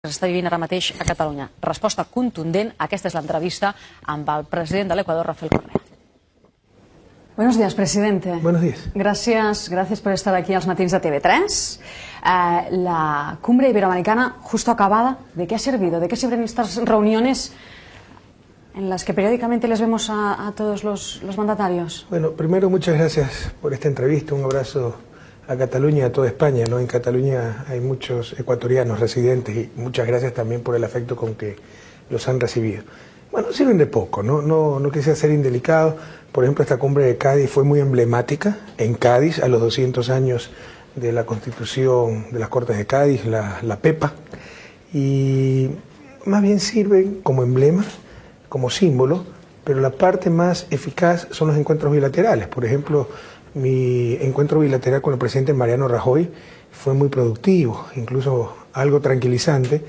Està vivint ara mateix a Catalunya. Resposta contundent. Aquesta és l'entrevista amb el president de l'Ecuador, Rafael Correa. Buenos días, presidente. Buenos días. Gracias por estar aquí als matins de TV3. La cumbre iberoamericana justo acabada, ¿de qué ha servido? ¿De qué sirven estas reuniones en las que periódicamente les vemos a todos los mandatarios? Bueno, primero muchas gracias por esta entrevista, un abrazo a Cataluña y a toda España, ¿no? En Cataluña hay muchos ecuatorianos residentes y muchas gracias también por el afecto con que los han recibido. Bueno, sirven de poco, no quisiera ser indelicado. Por ejemplo, esta cumbre de Cádiz fue muy emblemática. En Cádiz, a los 200 años de la Constitución de las Cortes de Cádiz, la PEPA, y más bien sirven como emblema, como símbolo, pero la parte más eficaz son los encuentros bilaterales. Por ejemplo, mi encuentro bilateral con el presidente Mariano Rajoy fue muy productivo, incluso algo tranquilizante,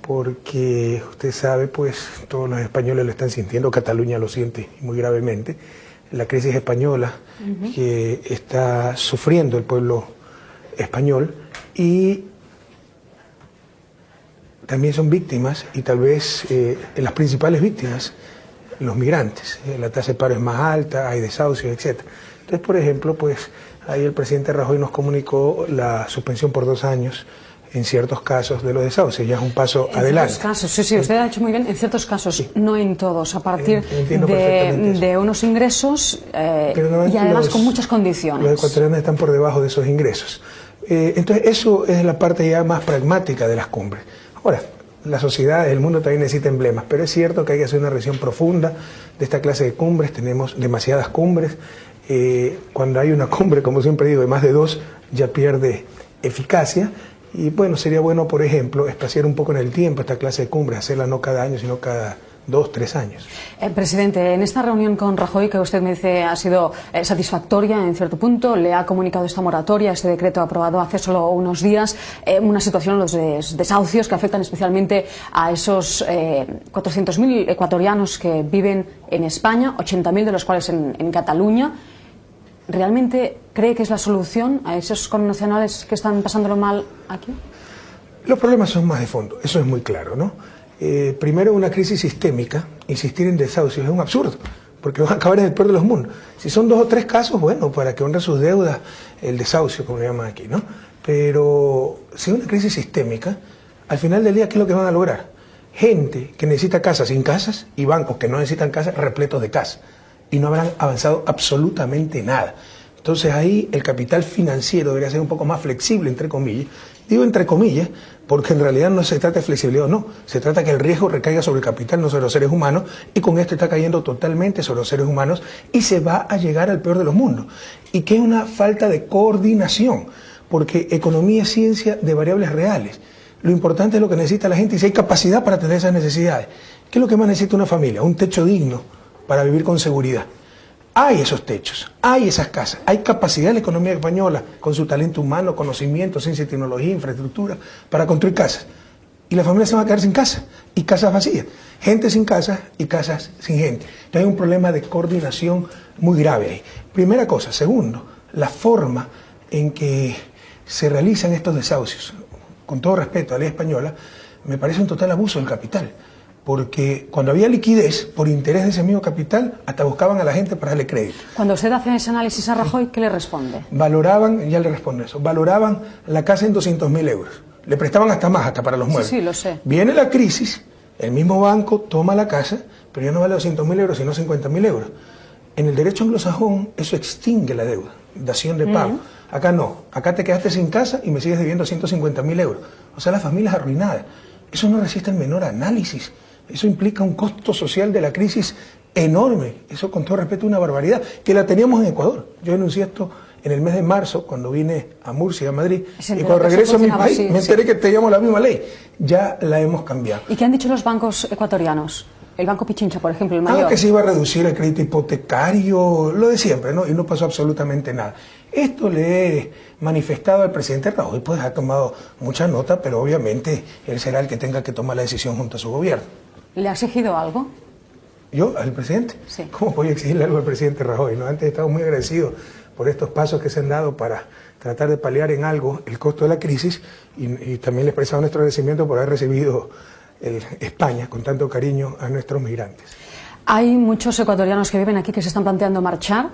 porque usted sabe, pues todos los españoles lo están sintiendo, Cataluña lo siente muy gravemente, la crisis española que está sufriendo el pueblo español, y también son víctimas, y tal vez las principales víctimas, los migrantes. La tasa de paro es más alta, hay desahucios, etc. Entonces, por ejemplo, pues ahí el presidente Rajoy nos comunicó la suspensión por 2 años en ciertos casos de los desahucios, ya es un paso adelante. En ciertos casos, sí, usted ha hecho muy bien, en ciertos casos, sí. No en todos, a partir de unos ingresos y además con muchas condiciones. Los ecuatorianos están por debajo de esos ingresos. Entonces, eso es la parte ya más pragmática de las cumbres. Ahora, la sociedad, el mundo también necesita emblemas, pero es cierto que hay que hacer una revisión profunda de esta clase de cumbres. Tenemos demasiadas cumbres. Cuando hay una cumbre, como siempre digo, de más de 2, ya pierde eficacia. Y bueno, sería bueno, por ejemplo, espaciar un poco en el tiempo esta clase de cumbres, hacerla no cada año, sino cada 2, 3 años. Presidente, en esta reunión con Rajoy, que usted me dice ha sido satisfactoria en cierto punto, le ha comunicado esta moratoria, este decreto aprobado hace solo unos días, una situación, los desahucios que afectan especialmente a esos 400.000 ecuatorianos que viven en España, 80.000 de los cuales en Cataluña. ¿Realmente cree que es la solución a esos connacionales que están pasándolo mal aquí? Los problemas son más de fondo, eso es muy claro, ¿no? Primero, una crisis sistémica, insistir en desahucios es un absurdo, porque van a acabar en el peor de los mundos. Si son 2 o 3 casos, bueno, para que honre sus deudas, el desahucio, como le llaman aquí, ¿no? Pero si es una crisis sistémica, al final del día, ¿qué es lo que van a lograr? Gente que necesita casas sin casas y bancos que no necesitan casas repletos de casas. Y no habrán avanzado absolutamente nada. Entonces ahí el capital financiero debería ser un poco más flexible, entre comillas. Digo entre comillas, porque en realidad no se trata de flexibilidad o no, se trata que el riesgo recaiga sobre el capital, no sobre los seres humanos, y con esto está cayendo totalmente sobre los seres humanos y se va a llegar al peor de los mundos. Y que es una falta de coordinación, porque economía es ciencia de variables reales. Lo importante es lo que necesita la gente y si hay capacidad para atender esas necesidades. ¿Qué es lo que más necesita una familia? Un techo digno para vivir con seguridad. Hay esos techos, hay esas casas, hay capacidad en la economía española, con su talento humano, conocimiento, ciencia y tecnología, infraestructura, para construir casas. Y las familias se van a quedar sin casa, y casas vacías. Gente sin casas y casas sin gente. Entonces hay un problema de coordinación muy grave ahí. Primera cosa. Segundo, la forma en que se realizan estos desahucios, con todo respeto a la ley española, me parece un total abuso del capital. Porque cuando había liquidez, por interés de ese mismo capital, hasta buscaban a la gente para darle crédito. Cuando usted hace ese análisis a Rajoy, ¿qué le responde? Valoraban, ya le respondo eso, valoraban la casa en 200.000 euros. Le prestaban hasta más, hasta para los muebles. Sí, lo sé. Viene la crisis, el mismo banco toma la casa, pero ya no vale 200.000 euros, sino 50.000 euros. En el derecho anglosajón, eso extingue la deuda, dación de pago. Acá no, acá te quedaste sin casa y me sigues debiendo 150.000 euros. O sea, las familias arruinadas. Eso no resiste el menor análisis. Eso implica un costo social de la crisis enorme. Eso, con todo respeto, es una barbaridad, que la teníamos en Ecuador. Yo denuncié esto en el mes de marzo, cuando vine a Murcia, a Madrid, y cuando regreso a mi país, me enteré que teníamos la misma ley. Ya la hemos cambiado. ¿Y qué han dicho los bancos ecuatorianos? El Banco Pichincha, por ejemplo, el mayor. Que se iba a reducir el crédito hipotecario, lo de siempre, ¿no? Y no pasó absolutamente nada. Esto le he manifestado al presidente Rajoy, pues ha tomado mucha nota, pero obviamente él será el que tenga que tomar la decisión junto a su gobierno. ¿Le ha exigido algo? ¿Yo? ¿Al presidente? Sí. ¿Cómo voy a exigirle algo al presidente Rajoy? ¿No? Antes he estado muy agradecido por estos pasos que se han dado para tratar de paliar en algo el costo de la crisis y también les expresamos nuestro agradecimiento por haber recibido España con tanto cariño a nuestros migrantes. Hay muchos ecuatorianos que viven aquí que se están planteando marchar,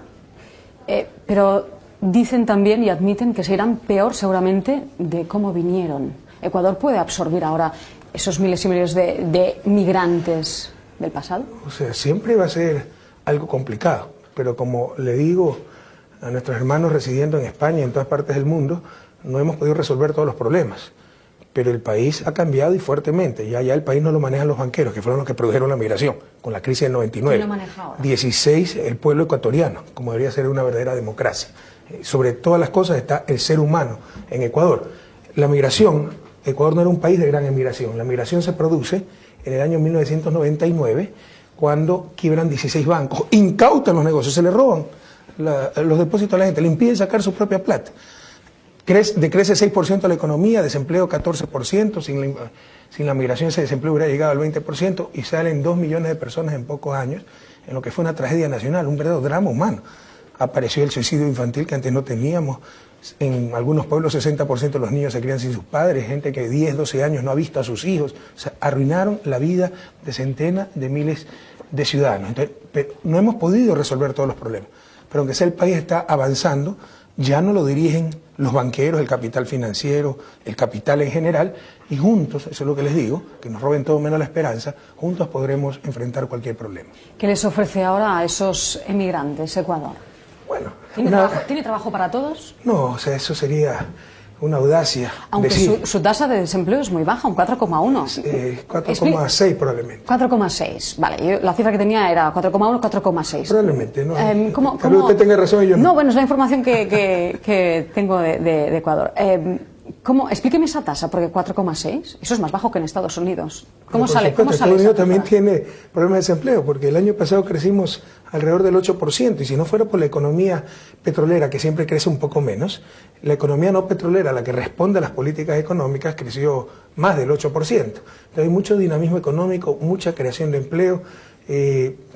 pero dicen también y admiten que se irán peor seguramente de cómo vinieron. ¿Ecuador puede absorbir ahora esos miles y miles de migrantes del pasado? O sea, siempre va a ser algo complicado, pero como le digo a nuestros hermanos residiendo en España y en todas partes del mundo, no hemos podido resolver todos los problemas. Pero el país ha cambiado y fuertemente. Ya el país no lo manejan los banqueros, que fueron los que produjeron la migración, con la crisis del 99. ¿Quién lo maneja ahora? 16, el pueblo ecuatoriano, como debería ser una verdadera democracia. Sobre todas las cosas está el ser humano en Ecuador. La migración, Ecuador no era un país de gran emigración. La migración se produce en el año 1999, cuando quiebran 16 bancos, incautan los negocios, se le roban los depósitos a la gente, le impiden sacar su propia plata. Decrece 6% la economía, desempleo 14%, sin la migración ese desempleo hubiera llegado al 20% y salen 2 millones de personas en pocos años, en lo que fue una tragedia nacional, un verdadero drama humano. Apareció el suicidio infantil que antes no teníamos, en algunos pueblos 60% de los niños se crían sin sus padres, gente que 10, 12 años no ha visto a sus hijos, o sea, arruinaron la vida de centenas de miles de ciudadanos. Entonces, no hemos podido resolver todos los problemas, pero aunque sea el país está avanzando, ya no lo dirigen los banqueros, el capital financiero, el capital en general, y juntos, eso es lo que les digo, que nos roben todo menos la esperanza, juntos podremos enfrentar cualquier problema. ¿Qué les ofrece ahora a esos emigrantes Ecuador? Bueno, ¿Tiene trabajo para todos? No, o sea, eso sería una audacia. Aunque decir, su tasa de desempleo es muy baja, un 4,1. 4,6 probablemente. 4,6, vale, la cifra que tenía era 4,1, 4,6. Probablemente, ¿no? ¿Cómo usted tenga razón y yo no. No, bueno, es la información que tengo de Ecuador. Explíqueme esa tasa, porque 4,6, eso es más bajo que en Estados Unidos. ¿Cómo sale? Estados Unidos también tiene problemas de desempleo, porque el año pasado crecimos alrededor del 8%, y si no fuera por la economía petrolera, que siempre crece un poco menos, la economía no petrolera, la que responde a las políticas económicas, creció más del 8%. Entonces hay mucho dinamismo económico, mucha creación de empleo,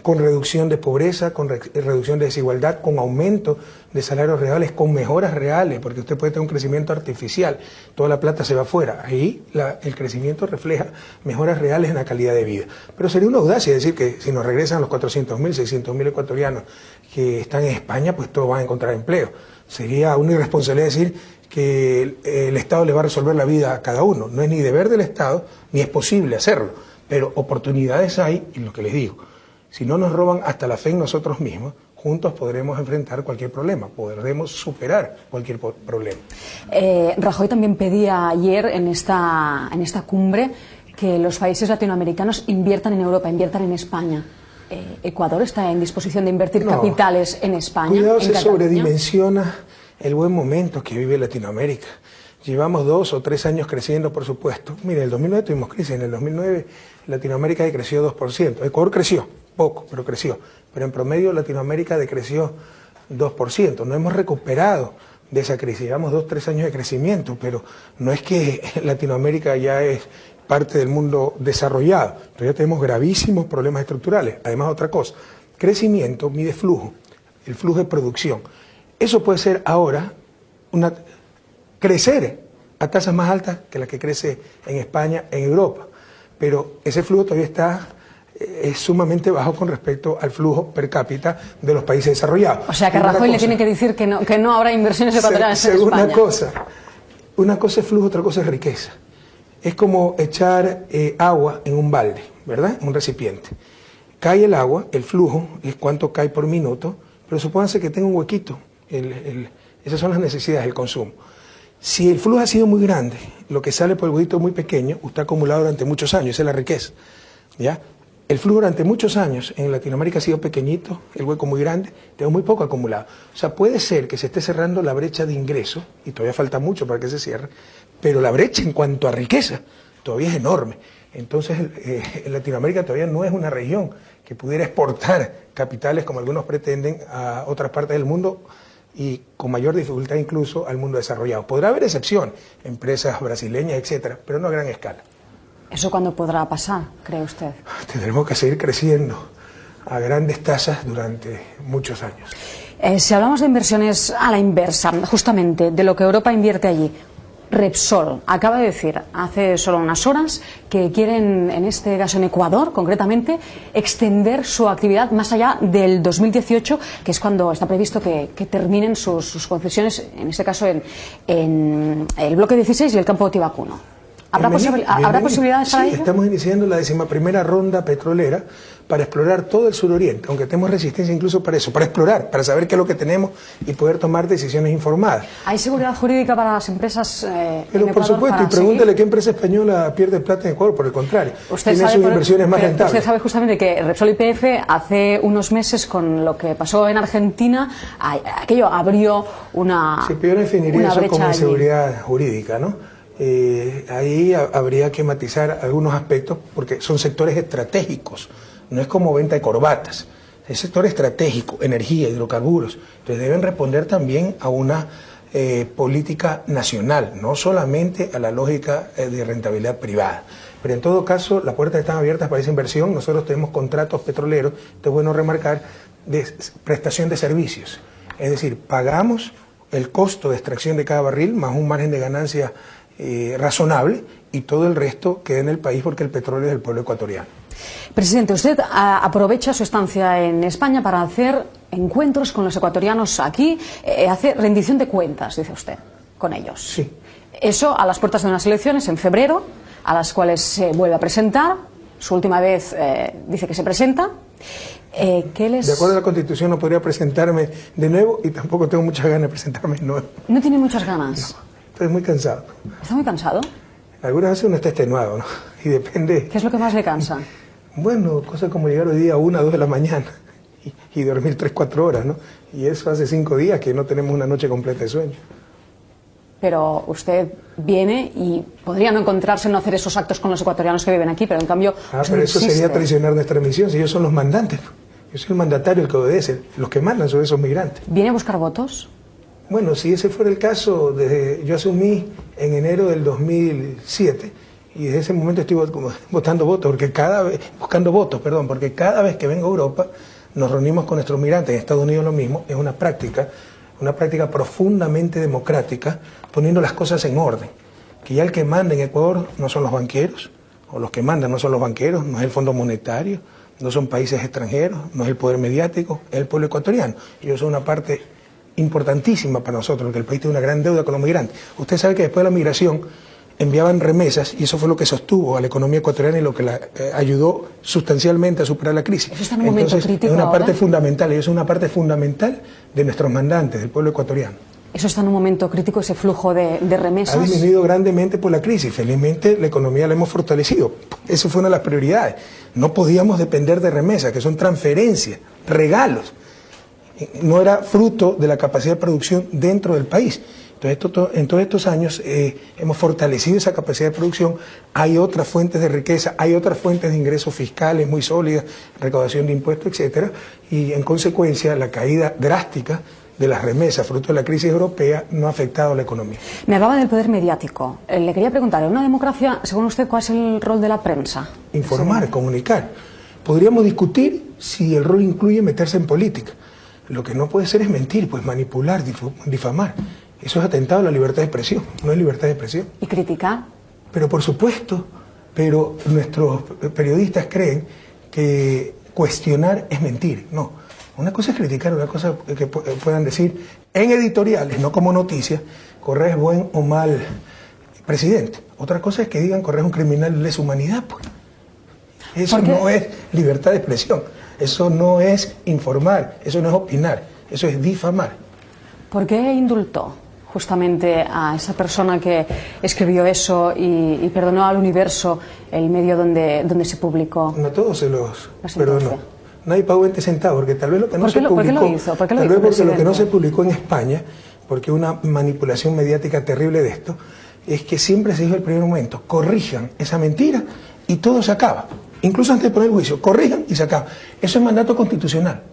con reducción de pobreza, con reducción de desigualdad, con aumento de salarios reales, con mejoras reales, porque usted puede tener un crecimiento artificial, toda la plata se va afuera. Ahí el crecimiento refleja mejoras reales en la calidad de vida. Pero sería una audacia decir que si nos regresan los 400.000, 600.000 ecuatorianos que están en España, pues todos van a encontrar empleo. Sería una irresponsabilidad decir que el Estado le va a resolver la vida a cada uno. No es ni deber del Estado, ni es posible hacerlo. Pero oportunidades hay, y lo que les digo, si no nos roban hasta la fe en nosotros mismos, juntos podremos enfrentar cualquier problema, podremos superar cualquier problema. Rajoy también pedía ayer en esta cumbre que los países latinoamericanos inviertan en Europa, inviertan en España. ¿Ecuador está en disposición de invertir capitales en España? Cuidado, se sobredimensiona el buen momento que vive Latinoamérica. Llevamos 2 o 3 años creciendo, por supuesto. Mire, en el 2009 tuvimos crisis, en el 2009 Latinoamérica decreció 2%. Ecuador creció, poco, pero creció. Pero en promedio Latinoamérica decreció 2%. No hemos recuperado de esa crisis. Llevamos 2 o 3 años de crecimiento, pero no es que Latinoamérica ya es parte del mundo desarrollado. Todavía tenemos gravísimos problemas estructurales. Además, otra cosa, crecimiento mide flujo, el flujo de producción. Eso puede ser ahora crecer a tasas más altas que las que crece en España, en Europa. Pero ese flujo todavía es sumamente bajo con respecto al flujo per cápita de los países desarrollados. O sea que Rajoy le tiene que decir que no habrá inversiones ecuatorianas en España. Una cosa es flujo, otra cosa es riqueza. Es como echar agua en un balde, ¿verdad? En un recipiente. Cae el agua, el flujo, es cuánto cae por minuto, pero supónganse que tenga un huequito. Esas son las necesidades del consumo. Si el flujo ha sido muy grande, lo que sale por el huequito es muy pequeño, está acumulado durante muchos años, esa es la riqueza, ¿ya? El flujo durante muchos años en Latinoamérica ha sido pequeñito, el hueco muy grande, tengo muy poco acumulado. O sea, puede ser que se esté cerrando la brecha de ingreso, y todavía falta mucho para que se cierre, pero la brecha en cuanto a riqueza todavía es enorme. Entonces, Latinoamérica todavía no es una región que pudiera exportar capitales como algunos pretenden a otras partes del mundo, y con mayor dificultad incluso al mundo desarrollado. Podrá haber excepción, empresas brasileñas, etcétera, pero no a gran escala. ¿Eso cuándo podrá pasar, cree usted? Tendremos que seguir creciendo a grandes tasas durante muchos años. Si hablamos de inversiones a la inversa, justamente de lo que Europa invierte allí, Repsol acaba de decir hace solo unas horas que quieren, en este caso en Ecuador concretamente, extender su actividad más allá del 2018, que es cuando está previsto que terminen sus concesiones, en este caso en el bloque 16 y el campo de Tibacuno. ¿Habrá posibilidades para ello? Estamos iniciando la 11ª ronda petrolera para explorar todo el suroriente, aunque tenemos resistencia incluso para eso, para explorar, para saber qué es lo que tenemos y poder tomar decisiones informadas. ¿Hay seguridad jurídica para las empresas Pero por supuesto, y pregúntale qué empresa española pierde plata en Ecuador, por el contrario, tiene sus inversiones más rentables. Usted sabe justamente que Repsol YPF hace unos meses, con lo que pasó en Argentina, aquello abrió una Sí, pero yo definiría eso como allí. inseguridad jurídica, ¿no? Ahí habría que matizar algunos aspectos porque son sectores estratégicos, no es como venta de corbatas, es sector estratégico, energía, hidrocarburos, entonces deben responder también a una política nacional, no solamente a la lógica de rentabilidad privada. Pero en todo caso, las puertas están abiertas para esa inversión, nosotros tenemos contratos petroleros, esto es bueno remarcar, de prestación de servicios, es decir, pagamos el costo de extracción de cada barril más un margen de ganancia razonable y todo el resto queda en el país porque el petróleo es del pueblo ecuatoriano. Presidente, usted aprovecha su estancia en España para hacer encuentros con los ecuatorianos aquí, hace rendición de cuentas, dice usted, con ellos. Sí. Eso a las puertas de unas elecciones en febrero, a las cuales se vuelve a presentar. Su última vez dice que se presenta. De acuerdo a la Constitución no podría presentarme de nuevo y tampoco tengo muchas ganas de presentarme de nuevo. ¿No tiene muchas ganas? No. Estoy muy cansado. ¿Está muy cansado? Algunas veces uno está extenuado, ¿no? Y depende... ¿Qué es lo que más le cansa? Bueno, cosas como llegar hoy día a 1 o 2 de la mañana y dormir 3 o 4 horas, ¿no? Y eso hace 5 días que no tenemos una noche completa de sueño. Pero usted viene y podría no encontrarse, no hacer esos actos con los ecuatorianos que viven aquí, pero en cambio... pero eso sería traicionar nuestra misión, si ellos son los mandantes. Yo soy el mandatario, el que obedece. Los que mandan son esos migrantes. ¿Viene a buscar votos? Bueno, si ese fuera el caso, yo asumí en enero del 2007 y desde ese momento estoy buscando votos, porque cada vez que vengo a Europa nos reunimos con nuestros migrantes, en Estados Unidos lo mismo, es una práctica profundamente democrática, poniendo las cosas en orden, que ya el que manda en Ecuador no son los banqueros, o los que mandan no son los banqueros, no es el Fondo Monetario, no son países extranjeros, no es el poder mediático, es el pueblo ecuatoriano. Y eso es una parte importantísima para nosotros, porque el país tiene una gran deuda con los migrantes. Usted sabe que después de la migración enviaban remesas y eso fue lo que sostuvo a la economía ecuatoriana y lo que la ayudó sustancialmente a superar la crisis. Eso está en un momento crítico es una ahora. parte fundamental, y es una parte fundamental de nuestros mandantes, del pueblo ecuatoriano. Eso está en un momento crítico, ese flujo de remesas. Ha disminuido grandemente por la crisis. Felizmente la economía la hemos fortalecido. Eso fue una de las prioridades. No podíamos depender de remesas, que son transferencias, regalos. No era fruto de la capacidad de producción dentro del país. Entonces, en todos estos años hemos fortalecido esa capacidad de producción. Hay otras fuentes de riqueza, hay otras fuentes de ingresos fiscales muy sólidas, recaudación de impuestos, etcétera, y en consecuencia la caída drástica de las remesas fruto de la crisis europea no ha afectado a la economía. Me hablaba del poder mediático. Le quería preguntar, en una democracia, según usted, ¿cuál es el rol de la prensa? Informar, comunicar. Podríamos discutir si el rol incluye meterse en política. Lo que no puede ser es mentir, pues manipular, difamar. Eso es atentado a la libertad de expresión, no es libertad de expresión. ¿Y criticar? Pero por supuesto, pero nuestros periodistas creen que cuestionar es mentir. No, una cosa es criticar, una cosa que puedan decir en editoriales, no como noticias, Correa es buen o mal presidente. Otra cosa es que digan Correa es un criminal de lesa humanidad, pues. Eso no es libertad de expresión, eso no es informar, eso no es opinar, eso es difamar. ¿Por qué indultó justamente a esa persona que escribió eso y perdonó al Universo, el medio donde se publicó? No todos se los perdonó. Nadie pagó 20 centavos, porque tal vez lo que no se publicó, ¿por qué lo hizo? tal vez porque lo que no se publicó en España, porque una manipulación mediática terrible de esto, es que siempre se dijo el primer momento, corrijan esa mentira y todo se acaba. Incluso antes de poner el juicio, corrijan y se acaba. Eso es mandato constitucional,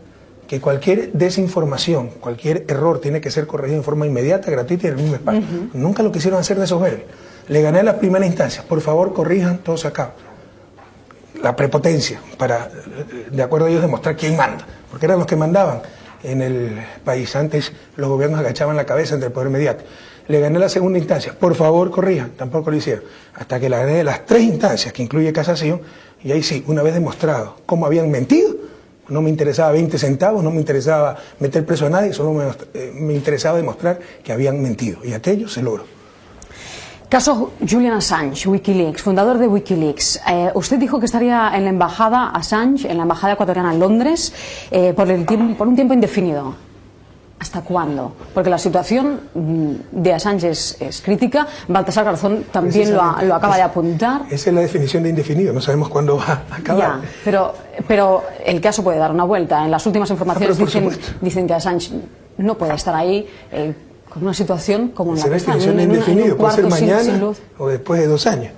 que cualquier desinformación, cualquier error tiene que ser corregido en forma inmediata, gratuita y en el mismo espacio. Nunca lo quisieron hacer de soberbio. Le gané a la primera instancia, por favor corrijan, todo se acaba. la prepotencia para, de acuerdo a ellos, demostrar quién manda, porque eran los que mandaban en el país. Antes los gobiernos agachaban la cabeza ante el poder mediático. Le gané la segunda instancia, por favor corrijan, tampoco lo hicieron, hasta que le gané las 3 instancias, que incluye casación, y ahí sí, una vez demostrado cómo habían mentido, no me interesaba 20 centavos, no me interesaba meter preso a nadie, solo me interesaba demostrar que habían mentido, y aquello se logró. Caso Julian Assange, Wikileaks, fundador de Wikileaks. Usted dijo que estaría en la embajada Assange, en la embajada ecuatoriana en Londres, por un tiempo indefinido. ¿Hasta cuándo? Porque la situación de Assange es crítica. Baltasar Garzón también lo acaba de apuntar. Esa es la definición de indefinido, no sabemos cuándo va a acabar. Ya, pero el caso puede dar una vuelta. En las últimas informaciones dicen que Assange no puede estar ahí con una situación como la que está. Definición de indefinido, puede ser mañana o después de 2 años.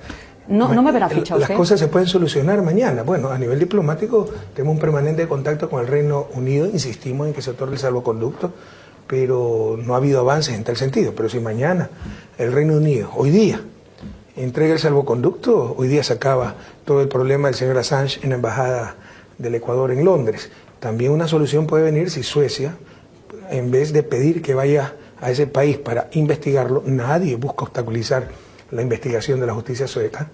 No me verá ficha usted. Las cosas se pueden solucionar mañana. Bueno, a nivel diplomático tenemos un permanente contacto con el Reino Unido, insistimos en que se otorgue el salvoconducto, pero no ha habido avances en tal sentido. Pero si mañana el Reino Unido, hoy día, entrega el salvoconducto, hoy día se acaba todo el problema del señor Assange en la Embajada del Ecuador en Londres. También una solución puede venir si Suecia, en vez de pedir que vaya a ese país para investigarlo, nadie busca obstaculizar la investigación de la justicia sueca,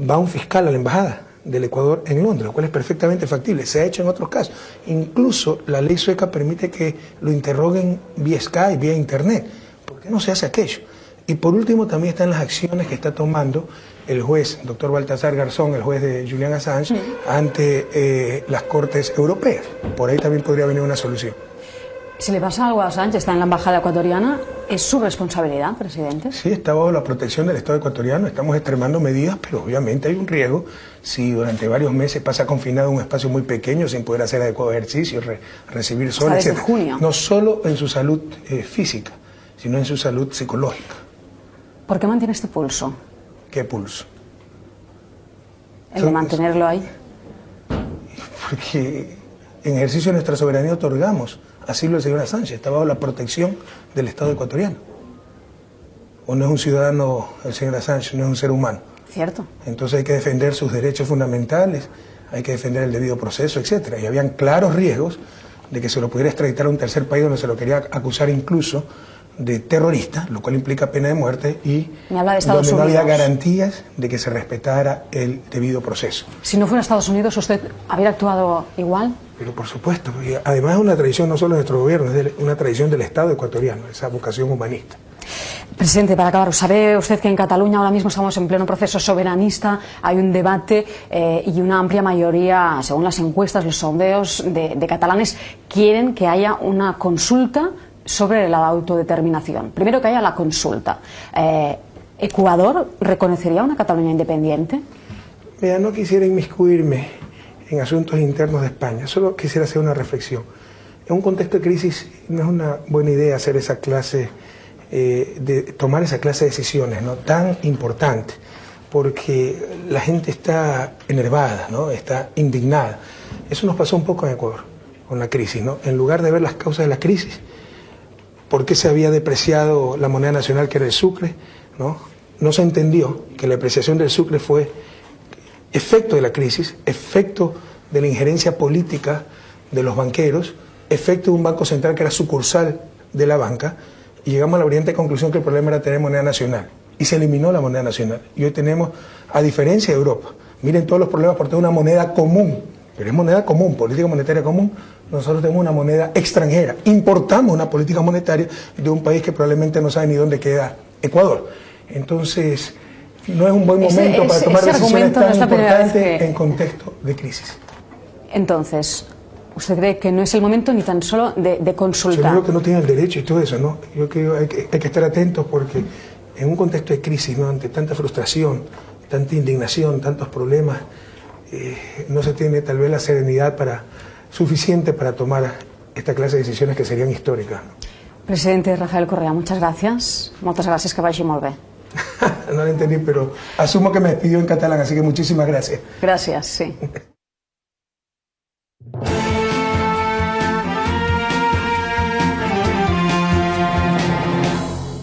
va un fiscal a la embajada del Ecuador en Londres, lo cual es perfectamente factible, se ha hecho en otros casos. Incluso la ley sueca permite que lo interroguen vía Skype, vía internet. ¿Por qué no se hace aquello? Y por último también están las acciones que está tomando el juez, doctor Baltasar Garzón, el juez de Julian Assange, ante las cortes europeas. Por ahí también podría venir una solución. Si le pasa algo a Assange, está en la embajada ecuatoriana, ¿es su responsabilidad, presidente? Sí, está bajo la protección del Estado ecuatoriano, estamos extremando medidas, pero obviamente hay un riesgo si durante varios meses pasa confinado en un espacio muy pequeño sin poder hacer adecuado ejercicio, recibir sol, desde etc. junio. No solo en su salud física, sino en su salud psicológica. ¿Por qué mantiene este pulso? ¿Qué pulso? El de mantenerlo ahí. Porque en ejercicio de nuestra soberanía otorgamos asilo al señor Assange, está bajo la protección del Estado ecuatoriano. O no es un ciudadano el señor Assange, no es un ser humano. Cierto. Entonces hay que defender sus derechos fundamentales, hay que defender el debido proceso, etcétera. Y habían claros riesgos de que se lo pudiera extraditar a un tercer país donde se lo quería acusar incluso de terrorista, lo cual implica pena de muerte, y donde no había garantías de que se respetara el debido proceso. Si no fuera Estados Unidos, ¿usted habría actuado igual? Pero por supuesto, y además es una tradición no solo de nuestro gobierno, es una tradición del Estado ecuatoriano, esa vocación humanista. Presidente, para acabar, ¿sabe usted que en Cataluña ahora mismo estamos en pleno proceso soberanista? Hay un debate y una amplia mayoría, según las encuestas, los sondeos de catalanes, quieren que haya una consulta sobre la autodeterminación. Primero que haya la consulta. ¿Ecuador reconocería una Cataluña independiente? Mira, no quisiera inmiscuirme en asuntos internos de España, solo quisiera hacer una reflexión. En un contexto de crisis no es una buena idea hacer esa clase, tomar esa clase de decisiones, ¿no?, tan importante, porque la gente está enervada, ¿no?, está indignada. Eso nos pasó un poco en Ecuador, con la crisis, ¿no? En lugar de ver las causas de la crisis, por qué se había depreciado la moneda nacional, que era el sucre, no se entendió que la depreciación del sucre fue efecto de la crisis, efecto de la injerencia política de los banqueros, efecto de un banco central que era sucursal de la banca, y llegamos a la brillante conclusión que el problema era tener moneda nacional, y se eliminó la moneda nacional. Y hoy tenemos, a diferencia de Europa, miren todos los problemas por tener una moneda común, pero es moneda común, política monetaria común. Nosotros tenemos una moneda extranjera, importamos una política monetaria de un país que probablemente no sabe ni dónde queda Ecuador. Entonces, no es un buen momento para tomar decisiones tan importantes en contexto de crisis. Entonces, ¿usted cree que no es el momento ni tan solo de consultar? Yo creo que no tiene el derecho y todo eso, ¿no? Yo creo que hay que estar atentos porque en un contexto de crisis, ¿no?, ante tanta frustración, tanta indignación, tantos problemas, no se tiene tal vez la serenidad suficiente para tomar esta clase de decisiones que serían históricas, ¿no? Presidente Rafael Correa, muchas gracias. Moltes gràcies, que vagi molt bé. No lo entendí, pero asumo que me despidió en catalán, así que muchísimas gracias. Gracias, sí.